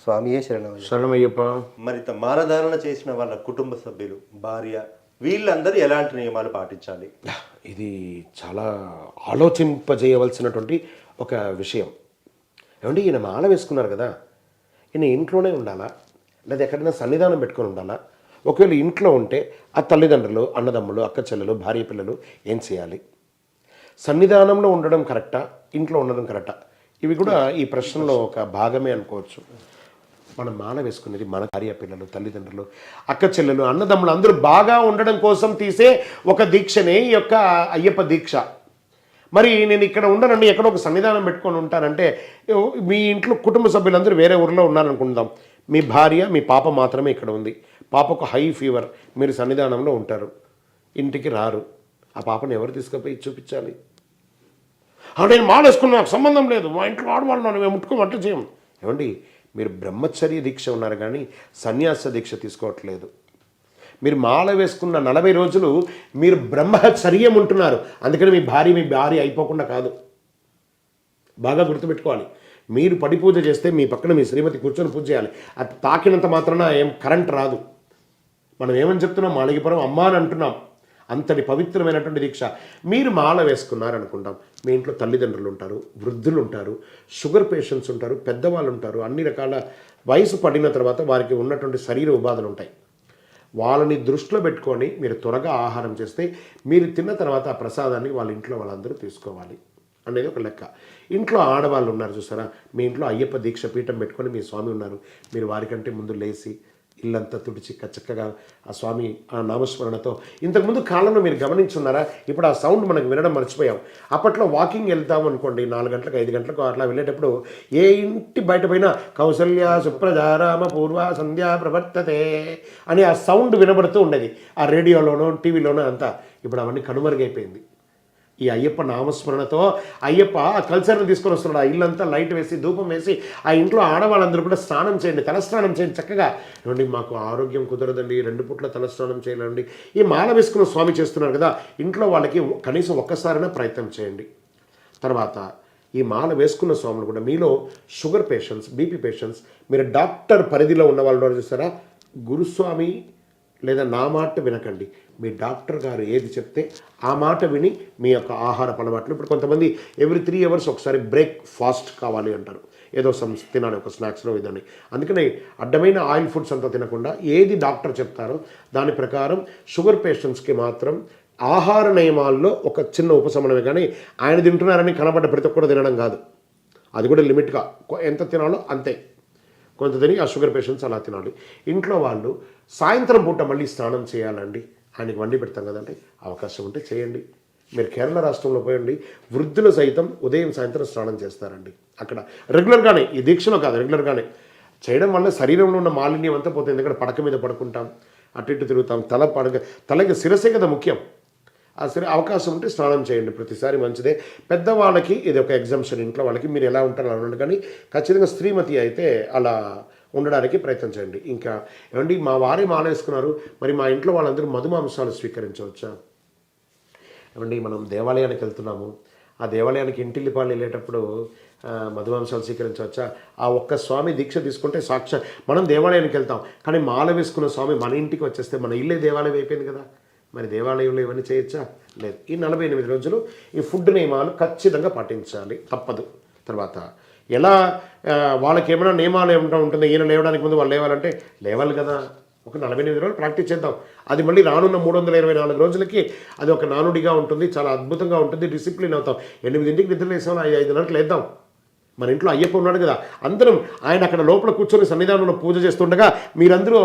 స్వామియే శరణమయ్య. శరణమయ్యప్ప. మరి మాలధారణ చేసిన వాళ్ళ కుటుంబ సభ్యులు, భార్య, వీళ్ళందరూ ఎలాంటి నియమాలు పాటించాలి? ఇది చాలా ఆలోచింపజేయవలసినటువంటి ఒక విషయం. ఏమంటే ఈయన మాల వేసుకున్నారు కదా, ఈయన ఇంట్లోనే ఉండాలా లేదా ఎక్కడైనా సన్నిధానం పెట్టుకొని ఉండాలా? ఒకవేళ ఇంట్లో ఉంటే ఆ తల్లిదండ్రులు, అన్నదమ్ములు, అక్క చెల్లెలు, భార్య పిల్లలు ఏం చేయాలి? సన్నిధానంలో ఉండడం కరెక్టా, ఇంట్లో ఉండడం కరెక్టా? ఇవి కూడా ఈ ప్రశ్నలో ఒక భాగమే అనుకోవచ్చు. మనం మాల వేసుకునేది మన భార్య పిల్లలు, తల్లిదండ్రులు, అక్క చెల్లెలు, అన్నదమ్ములు అందరూ బాగా ఉండడం కోసం తీసే ఒక దీక్షనే ఈ యొక్క అయ్యప్ప దీక్ష. మరి నేను ఇక్కడ ఉండనండి, ఎక్కడో ఒక సన్నిధానం పెట్టుకొని ఉంటానంటే, మీ ఇంట్లో కుటుంబ సభ్యులందరూ వేరే ఊరిలో ఉన్నారనుకుందాం, మీ భార్య మీ పాప మాత్రమే ఇక్కడ ఉంది, పాపకు హై ఫీవర్, మీరు సన్నిధానంలో ఉంటారు, ఇంటికి రారు, ఆ పాపను ఎవరు తీసుకుపోయి చూపించాలి? నేను మాలేసుకున్నా, నాకు సంబంధం లేదు, మా ఇంట్లో ఆడవాళ్ళు మేము ముట్టుకోమంటే చేయం. ఏమండి, మీరు బ్రహ్మచర్య దీక్ష ఉన్నారు కానీ సన్యాస దీక్ష తీసుకోవట్లేదు. మీరు మాల వేసుకున్న 40 రోజులు మీరు బ్రహ్మచర్యం ఉంటున్నారు. అందుకని మీ భార్య అయిపోకుండా కాదు, బాగా గుర్తుపెట్టుకోవాలి. మీరు పడి పూజ చేస్తే మీ పక్కన మీ శ్రీమతి కూర్చొని పూజ చేయాలి. అది తాకినంత మాత్రాన ఏం కరెంట్ రాదు. మనం ఏమని చెప్తున్నాం? మాళగిపురం అమ్మ అని అంటున్నాం. అంతటి పవిత్రమైనటువంటి దీక్ష. మీరు మాల వేసుకున్నారనుకుంటాం, మీ ఇంట్లో తల్లిదండ్రులు ఉంటారు, వృద్ధులు ఉంటారు, షుగర్ పేషెంట్స్ ఉంటారు, పెద్దవాళ్ళు ఉంటారు, అన్ని రకాల వయసు పడిన తర్వాత వారికి ఉన్నటువంటి శరీర ఉపాధులు ఉంటాయి. వాళ్ళని దృష్టిలో పెట్టుకొని మీరు త్వరగా ఆహారం చేస్తే మీరు తిన్న తర్వాత ఆ ప్రసాదాన్ని వాళ్ళ ఇంట్లో వాళ్ళందరూ తీసుకోవాలి అనేది ఒక లెక్క. ఇంట్లో ఆడవాళ్ళు ఉన్నారు చూసారా, మీ ఇంట్లో అయ్యప్ప దీక్ష పీఠం పెట్టుకొని మీ స్వామి ఉన్నారు, మీరు వారికంటే ముందు లేచి ఇల్లంతా తుడిచి చక్కగా ఆ స్వామి ఆ నామస్మరణతో, ఇంతకుముందు కాలంలో మీరు గమనించున్నారా, ఇప్పుడు ఆ సౌండ్ మనకు వినడం మర్చిపోయాం. అప్పట్లో వాకింగ్ వెళ్తాం అనుకోండి, 4 గంటలకు 5 గంటలకు అట్లా వెళ్ళేటప్పుడు ఏ ఇంటి బయట పోయినా కౌసల్య సుప్రజారామ పూర్వ సంధ్యా ప్రవర్తతే అని ఆ సౌండ్ వినబడుతూ ఉండేది, ఆ రేడియోలోనో టీవీలోనో అంతా. ఇప్పుడు అవన్నీ కనుమరుగైపోయింది. ఈ అయ్యప్ప నామస్మరణతో అయ్యప్ప ఆ కల్చర్ని తీసుకొని వస్తున్నాడు. ఆ ఇల్లంతా లైట్ వేసి ధూపం వేసి ఆ ఇంట్లో ఆడవాళ్ళందరూ కూడా స్నానం చేయండి, తలస్నానం చేయండి చక్కగా. ఏమండి, మాకు ఆరోగ్యం కుదరదండి, 2 పూట్ల తలస్నానం చేయాలండి. ఈ మాల వేసుకున్న స్వామి చేస్తున్నారు కదా, ఇంట్లో వాళ్ళకి కనీసం ఒక్కసారైనా ప్రయత్నం చేయండి. తర్వాత ఈ మాల వేసుకున్న స్వాములు కూడా, మీలో షుగర్ పేషెంట్స్, బీపీ పేషెంట్స్, మీరు డాక్టర్ పరిధిలో ఉన్న వాళ్ళు చూస్తారా, గురుస్వామి లేదా నా మాట వినకండి. మీ డాక్టర్ గారు ఏది చెప్తే ఆ మాట విని మీ యొక్క ఆహారపు అలవాట్లు. ఇప్పుడు కొంతమంది ఎవ్రీ 3 అవర్స్ ఒకసారి బ్రేక్ఫాస్ట్ కావాలి అంటారు, ఏదో తినాలి ఒక స్నాక్స్లో ఇదని. అందుకని అడ్డమైన ఆయిల్ ఫుడ్స్ అంతా తినకుండా ఏది డాక్టర్ చెప్తారో దాని ప్రకారం షుగర్ పేషెంట్స్కి మాత్రం ఆహార నియమాల్లో ఒక చిన్న ఉపశమనమే, కానీ ఆయన తింటున్నారని కనబడ్డ ప్రతి ఒక్కరు తినడం కాదు. అది కూడా లిమిట్గా ఎంత తినాలో అంతే, కొంత తిని ఆ షుగర్ పేషెంట్స్ అలా తినాలి. ఇంట్లో వాళ్ళు సాయంత్రం పూట మళ్ళీ స్నానం చేయాలండి, ఆయనకి వండి పెడతాం కదండి, అవకాశం ఉంటే చేయండి. మీరు కేరళ రాష్ట్రంలో పోయండి, వృద్ధులు సైతం ఉదయం సాయంత్రం స్నానం చేస్తారండి అక్కడ రెగ్యులర్గానే, ఈ దీక్షలో కాదు, రెగ్యులర్గానే చేయడం వల్ల శరీరంలో ఉన్న మాలిన్యం అంతా పోతుంది. ఎందుకంటే పడక మీద పడుకుంటాం, అటు ఇటు తిరుగుతాం, తలకి శిరసే కదా ముఖ్యం. ఆ సరే అవకాశం ఉంటే స్నానం చేయండి ప్రతిసారి, మంచిదే. పెద్దవాళ్ళకి ఇది ఒక ఎగ్జామ్షన్, ఇంట్లో వాళ్ళకి మీరు ఎలా ఉంటారో అలా ఉండండి, కానీ ఖచ్చితంగా శ్రీమతి అయితే అలా ఉండడానికి ప్రయత్నం చేయండి. ఇంకా ఏమండి, మా వారే మాల వేసుకున్నారు, మరి మా ఇంట్లో వాళ్ళందరూ మధుమాంసాలు స్వీకరించవచ్చా? ఏమండి, మనం దేవాలయానికి వెళ్తున్నాము, ఆ దేవాలయానికి ఇంటిల్లిపాలు వెళ్ళేటప్పుడు మధుమాంసాలు స్వీకరించవచ్చా? ఆ ఒక్క స్వామి దీక్ష తీసుకుంటే సాక్షాత్ మనం దేవాలయానికి వెళ్తాం, కానీ మాల వేసుకున్న స్వామి మన ఇంటికి వచ్చేస్తే మన ఇల్లే దేవాలయం అయిపోయింది కదా. మరి దేవాలయంలో ఇవన్నీ చేయొచ్చా? లేదు. ఈ 48 రోజులు ఈ ఫుడ్ నియమాలు ఖచ్చితంగా పాటించాలి, తప్పదు. తర్వాత ఎలా వాళ్ళకి ఏమైనా నియమాలు ఏమైనా ఉంటుంది, ఈయన లేవడానికి ముందు వాళ్ళు లేవాలంటే లేవాలి కదా. ఒక 48 రోజులు ప్రాక్టీస్ చేద్దాం. అది మళ్ళీ రానున్న 324 రోజులకి అది ఒక నానుడిగా ఉంటుంది, చాలా అద్భుతంగా ఉంటుంది, డిసిప్లిన్ అవుతాం. 8ంటికి నిద్ర లేసాం, 5 గంటలకు లేద్దాం. మన ఇంట్లో అయ్యప్ప ఉన్నాడు కదా, అందరం ఆయన అక్కడ లోపల కూర్చొని సన్నిధానంలో పూజ చేస్తుండగా మీరందరూ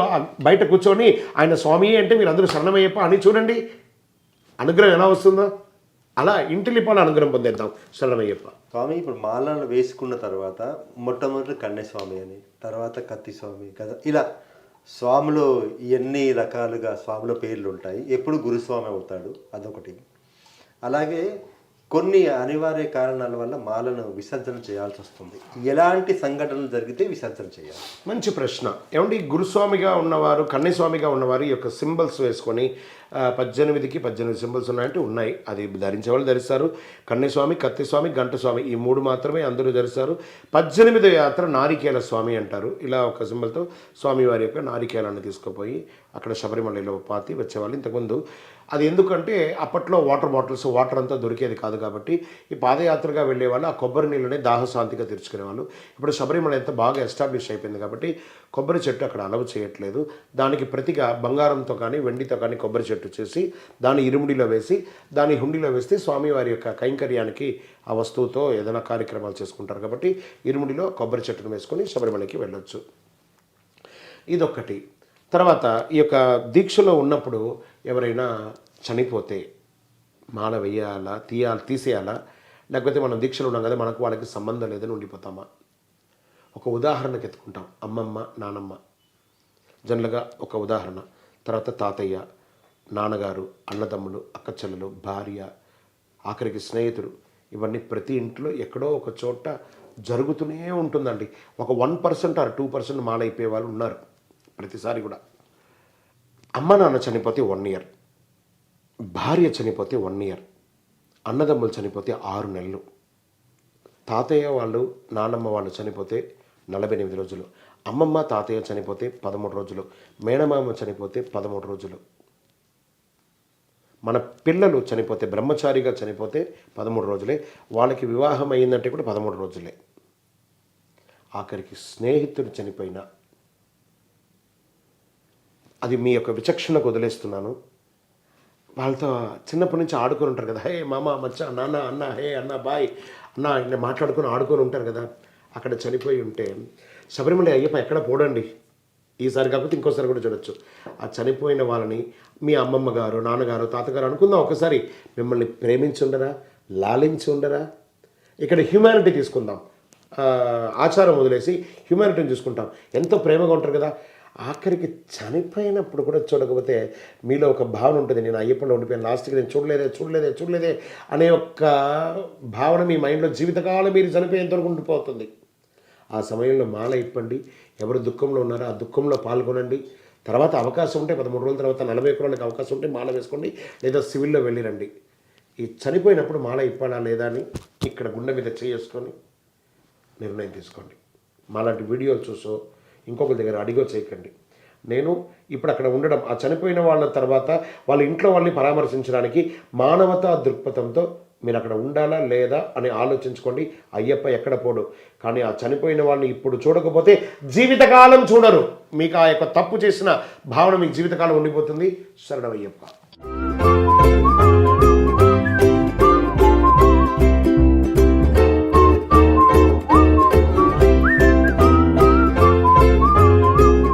బయట కూర్చొని ఆయన స్వామి అంటే మీరందరూ శరణమయ్యప్ప అని చూడండి, అనుగ్రహం ఎలా వస్తుందో అలా ఇంటిలిపాల అనుగ్రహం పొందేద్దాం. శరణమయ్యప్ప. స్వామి, ఇప్పుడు మాలను వేసుకున్న తర్వాత మొట్టమొదటి కన్యస్వామి అని, తర్వాత కత్తి స్వామి కదా, ఇలా స్వాములు ఎన్ని రకాలుగా స్వాముల పేర్లు ఉంటాయి. ఎప్పుడు గురుస్వామి అవుతాడు, అదొకటి. అలాగే కొన్ని అనివార్య కారణాల వల్ల మాలను విసర్జన చేయాల్సి వస్తుంది. ఎలాంటి సంఘటనలు జరిగితే విసర్జన చేయాలి? మంచి ప్రశ్న. ఏమండి, గురుస్వామిగా ఉన్నవారు, కన్యస్వామిగా ఉన్నవారు ఈ యొక్క సింబల్స్ వేసుకొని 18కి 18 సింబల్స్ ఉన్నాయంటే ఉన్నాయి. అది ధరించే వాళ్ళు ధరిస్తారు. కన్యస్వామి, కత్తిస్వామి, గంటస్వామి ఈ 3 మాత్రమే అందరూ ధరిస్తారు. 18వ యాత్ర నారికేల స్వామి అంటారు. ఇలా ఒక సింబల్తో స్వామివారి యొక్క నారికేలాన్ని తీసుకుపోయి అక్కడ శబరిమలలో పాతి వచ్చేవాళ్ళు. ఇంతకుముందు అది ఎందుకంటే అప్పట్లో వాటర్ అంతా దొరికేది కాదు కాబట్టి ఈ పాదయాత్రగా వెళ్ళే వాళ్ళు ఆ కొబ్బరి నీళ్ళని దాహశాంతిగా తీర్చుకునేవాళ్ళు. ఇప్పుడు శబరిమల ఎంత బాగా ఎస్టాబ్లిష్ అయిపోయింది కాబట్టి కొబ్బరి చెట్టు అక్కడ అలవ్ చేయట్లేదు. దానికి ప్రతిగా బంగారంతో కానీ వెండితో కానీ కొబ్బరి చెట్టు చేసి దాన్ని ఇరుముడిలో వేసి దాన్ని హుండీలో వేస్తే స్వామివారి యొక్క కైంకర్యానికి ఆ వస్తువుతో ఏదైనా కార్యక్రమాలు చేసుకుంటారు కాబట్టి ఇరుముడిలో కొబ్బరి చెట్టును వేసుకొని శబరిమలకి వెళ్ళొచ్చు. ఇదొక్కటి. తర్వాత ఈ యొక్క దీక్షలో ఉన్నప్పుడు ఎవరైనా చనిపోతే మాల వేయాలా, తీసేయాలా, లేకపోతే మనం దీక్షలో ఉన్నాం కదా మనకు వాళ్ళకి సంబంధం లేదని ఉండిపోతామా? ఒక ఉదాహరణకు ఎత్తుకుంటాం. అమ్మమ్మ, నానమ్మ జనరల్గా ఒక ఉదాహరణ. తర్వాత తాతయ్య, నాన్నగారు, అన్నదమ్ములు, అక్కచెల్లెలు, భార్య, ఆఖరికి స్నేహితుడు, ఇవన్నీ ప్రతి ఇంట్లో ఎక్కడో ఒక చోట జరుగుతూనే ఉంటుందండి. ఒక 1% ఆర్ 2% మాల అయిపోయే వాళ్ళు ఉన్నారు ప్రతిసారి కూడా. అమ్మ నాన్న చనిపోతే 1 ఇయర్, భార్య చనిపోతే 1 ఇయర్, అన్నదమ్ములు చనిపోతే 6 నెలలు, తాతయ్య వాళ్ళు, నానమ్మ వాళ్ళు చనిపోతే 48 రోజులు, అమ్మమ్మ తాతయ్య చనిపోతే 13 రోజులు, మేనమామ చనిపోతే 13 రోజులు, మన పిల్లలు చనిపోతే బ్రహ్మచారిగా చనిపోతే 13 రోజులే, వాళ్ళకి వివాహం అయిందంటే కూడా 13 రోజులే. ఆఖరికి స్నేహితుడు చనిపోయినా, అది మీ యొక్క విచక్షణకు వదిలేస్తున్నాను, వాళ్ళతో చిన్నప్పటి నుంచి ఆడుకొని ఉంటారు కదా, హే మామ, మచ్చా, నాన్న, అన్న, హే అన్న, బాయ్ అన్న, ఇలా మాట్లాడుకొని ఆడుకొని ఉంటారు కదా. అక్కడ చనిపోయి ఉంటే శబరిమల అయ్యప్ప ఎక్కడ పోడండి, ఈసారి కాకపోతే ఇంకోసారి కూడా చూడొచ్చు. ఆ చనిపోయిన వాళ్ళని మీ అమ్మమ్మ గారు, నాన్నగారు, తాతగారు అనుకుందాం, ఒకసారి మిమ్మల్ని ప్రేమించి ఉండరా, లాలించి ఉండరా? ఇక్కడ హ్యూమానిటీ తీసుకుందాం, ఆచారం వదిలేసి హ్యూమానిటీని చూసుకుంటాం. ఎంతో ప్రేమగా ఉంటారు కదా. ఆఖరికి చనిపోయినప్పుడు కూడా చూడకపోతే మీలో ఒక భావన ఉంటుంది, నేను అయ్యప్పలో ఉండిపోయాను, లాస్ట్కి నేను చూడలేదే అనే ఒక భావన మీ మైండ్లో జీవితకాలం మీరు చనిపోయేంత వరకు ఉండిపోతుంది. ఆ సమయంలో మాల ఇప్పండి. ఎవరు దుఃఖంలో ఉన్నారో ఆ దుఃఖంలో పాల్గొనండి. తర్వాత అవకాశం ఉంటే 13 రోజుల తర్వాత 40 రోజులకు అవకాశం ఉంటే మాల వేసుకోండి, లేదా సివిల్లో వెళ్ళిరండి. ఈ చనిపోయినప్పుడు మాల ఇప్పాలా లేదా అని ఇక్కడ గుండె మీద చేసుకొని నిర్ణయం తీసుకోండి. మాలాంటి వీడియోలు చూసో ఇంకొకరి దగ్గర అడిగో చేయకండి. నేను ఇప్పుడు అక్కడ ఉండడం, ఆ చనిపోయిన వాళ్ళ తర్వాత వాళ్ళ ఇంట్లో వాళ్ళని పరామర్శించడానికి మానవతా దృక్పథంతో మీరు అక్కడ ఉండాలా లేదా అని ఆలోచించుకోండి. అయ్యప్ప ఎక్కడ పోడు, కానీ ఆ చనిపోయిన వాళ్ళని ఇప్పుడు చూడకపోతే జీవితకాలం చూడరు. మీకు ఆ యొక్క తప్పు చేసిన భావన మీకు జీవితకాలం ఉండిపోతుంది. శరణం అయ్యప్ప.